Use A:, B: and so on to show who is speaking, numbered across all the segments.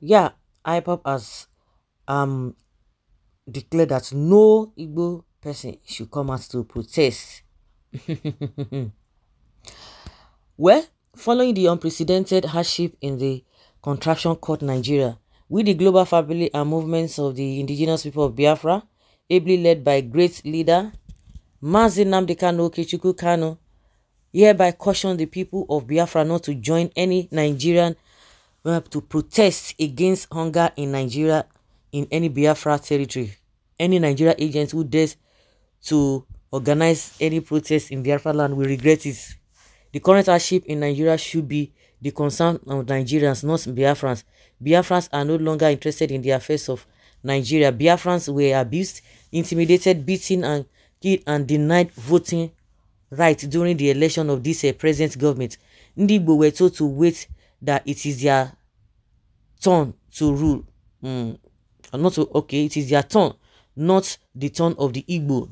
A: Yeah, IPOP has um declared that no Igbo person should come out to protest. Well, following the unprecedented hardship in the contraction called Nigeria, we the global family and movements of the indigenous people of Biafra, ably led by great leader Mazi Nnamdi Kanu, hereby caution the people of Biafra not to join any Nigerian to protest against hunger in Nigeria in any Biafra territory. Any Nigeria agent who dares to organize any protest in Biafra land will regret it. The current hardship in Nigeria should be the concern of Nigerians, not Biafrans. Biafrans are no longer interested in the affairs of Nigeria. Biafrans were abused, intimidated, beaten, and killed, and denied voting rights during the election of this present government. Ndi Igbo were told to wait, that it is their turn to rule. Not to, okay, it is their turn, not the turn of the Igbo.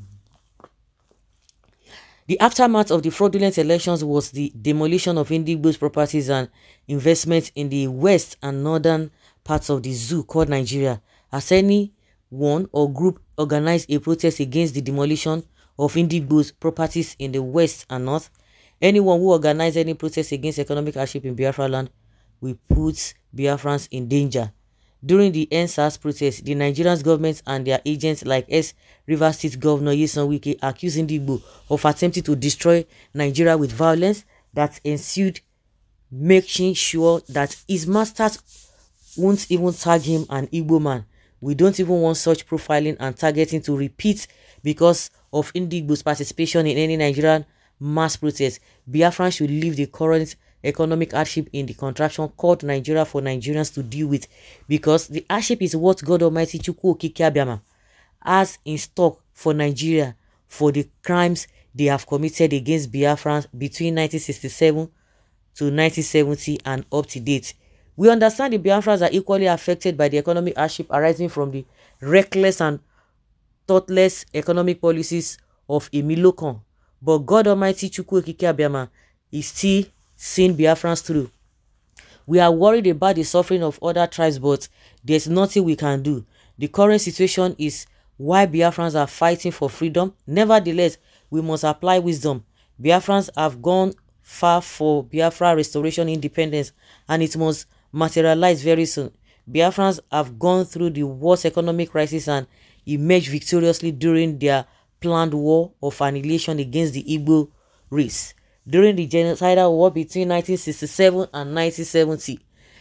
A: The aftermath of the fraudulent elections was the demolition of Indigo's properties and investments in the west and northern parts of the zoo called Nigeria. Has anyone or group organized a protest against the demolition of Indigo's properties in the west and north? Anyone who organized any protest against economic hardship in Biafra land will put Biafrans in danger. During the NSAS protest, the Nigerian government and their agents like Rivers State Governor Yeson Wike accused Ndigbo of attempting to destroy Nigeria with violence that ensued, making sure that his masters won't even tag him an Igbo man. We don't even want such profiling and targeting to repeat because of Ndigbo's participation in any Nigerian mass protest. Biafran should leave the current economic hardship in the contraction called Nigeria for Nigerians to deal with, because the hardship is what God Almighty Chukwu Okike Abiama has in stock for Nigeria for the crimes they have committed against Biafrans between 1967 to 1970 and up to date. We understand the Biafrans are equally affected by the economic hardship arising from the reckless and thoughtless economic policies of Emilokon, but God Almighty Chukwu Okike Abiama is still seeing Biafrans through. We are worried about the suffering of other tribes, but there's nothing we can do. The current situation is why Biafrans are fighting for freedom. Nevertheless, we must apply wisdom. Biafrans have gone far for Biafra restoration independence, and it must materialize very soon. Biafrans have gone through the worst economic crisis and emerged victoriously during their planned war of annihilation against the Igbo race. During the genocidal war between 1967 and 1970,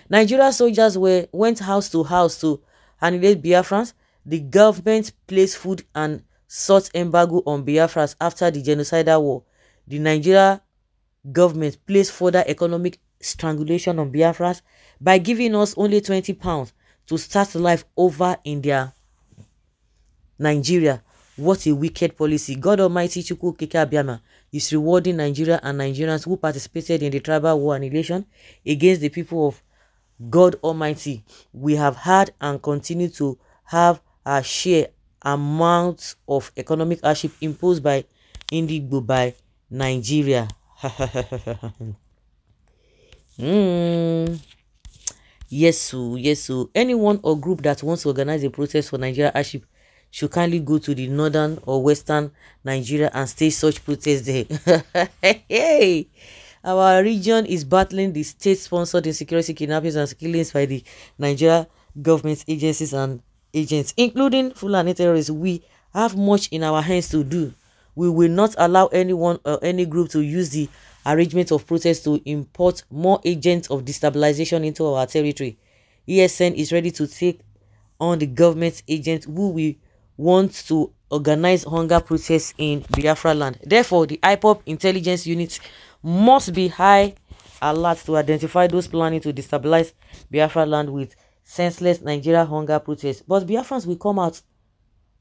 A: Nigerian soldiers went house to house to annihilate Biafrans. The government placed food and salt embargo on Biafrans after the genocidal war. The Nigeria government placed further economic strangulation on Biafrans by giving us only £20 to start life over in their Nigeria. What a wicked policy. God Almighty Chukwu Okike Abiama is rewarding Nigeria and Nigerians who participated in the tribal war annihilation against the people of God Almighty. We have had and continue to have a share amount of economic hardship imposed by Ndigbo by Nigeria. Yes, so anyone or group that wants to organize a protest for Nigeria hardship should kindly go to the northern or western Nigeria and stage such protests there. Hey, our region is battling the state-sponsored insecurity, kidnappings, and killings by the Nigeria government agencies and agents, including Fulani terrorists. We have much in our hands to do. We will not allow anyone or any group to use the arrangement of protest to import more agents of destabilization into our territory. ESN is ready to take on the government agents who will want to organize hunger protests in Biafra land. Therefore, the IPOP intelligence unit must be high alert to identify those planning to destabilize Biafra land with senseless Nigeria hunger protests. But Biafrans will come out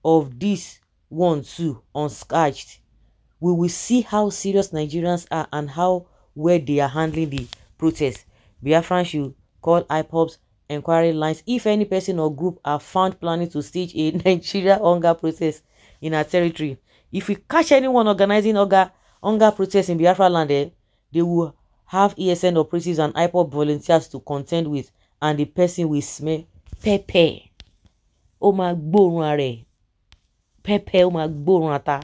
A: of this one too unscathed. We will see how serious Nigerians are and how well they are handling the protest. Biafrans should call IPOP's inquiry lines if any person or group are found planning to stage a Nigeria hunger protest in our territory. If we catch anyone organizing hunger protest in Biafra land, they will have ESN operatives and IPOP volunteers to contend with and the person will smell pepper. Ó máa gbóòórùn ara ẹ̀. Pepper, ó máa gbóòórùn ata.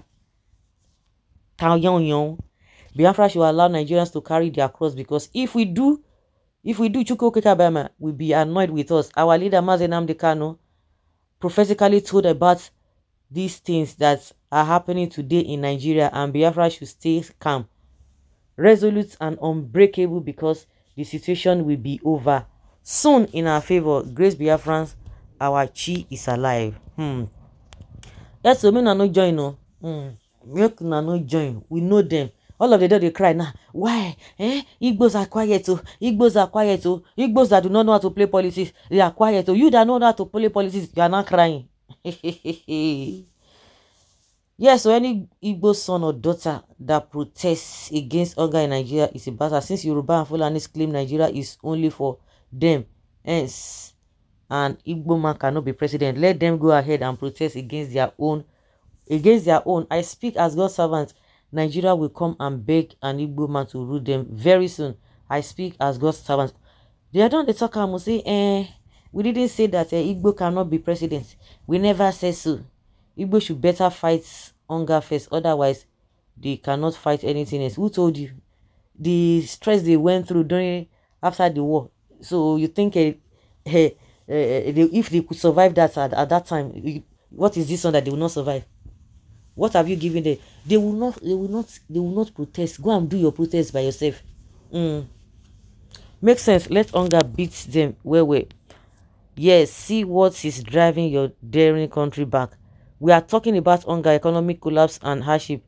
A: Biafra should allow Nigerians to carry their cross, because if we do, Chukwu Kekabama will be annoyed with us. Our leader, Nnamdi Kanu, prophetically told about these things that are happening today in Nigeria, and Biafra should stay calm, resolute, and unbreakable, because the situation will be over soon in our favor. Grace Biafrans, our chi is alive. Yes, so me no join, no. Make no join. We know them. All of the day they cry now. Why? Igbos are quiet. Oh. Igbos are quiet. Oh. Igbos that do not know how to play politics, they are quiet. Oh. You that know how to play politics, you are not crying. Yes, so any Igbo son or daughter that protests against hunger in Nigeria is a bastard. Since Yoruba and Fulanis claim Nigeria is only for them, hence, and Igbo man cannot be president, let them go ahead and protest against their own. I speak as God's servant. Nigeria will come and beg an Igbo man to rule them very soon. I speak as God's servant. They don't talk and say, we didn't say that Igbo cannot be president. We never said so. Igbo should better fight hunger first, otherwise they cannot fight anything else. Who told you? The stress they went through after the war. So you think if they could survive that at that time, what is this one that they will not survive? What have you given them? They will not protest. Go and do your protest by yourself. Makes sense. Let hunger beat them. Well. Yes, see what is driving your daring country back. We are talking about hunger, economic collapse, and hardship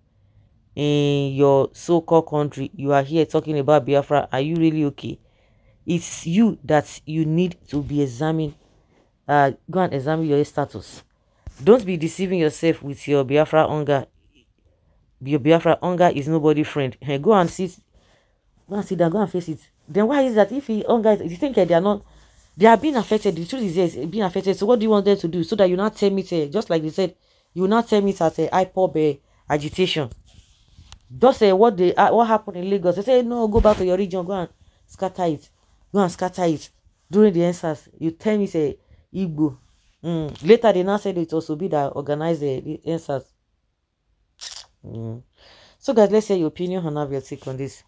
A: in your so-called country. You are here talking about Biafra. Are you really okay? It's you that you need to be examined. Go and examine your status. Don't be deceiving yourself with your Biafra hunger. Your Biafra hunger is nobody's friend. Go and sit down, go and face it. Then why is that if hunger, you think they are not, they are being affected? The truth is yes, being affected. So what do you want them to do? So that you not tell me, just like they said, you will not tell me that IPOB agitation. Just say what happened in Lagos. They say no, go back to your region, go and scatter it. Go and scatter it. During the answers, you tell me say Igbo. Later they now said it also be that organize the answers. So guys, let's hear your opinion and have your take on this.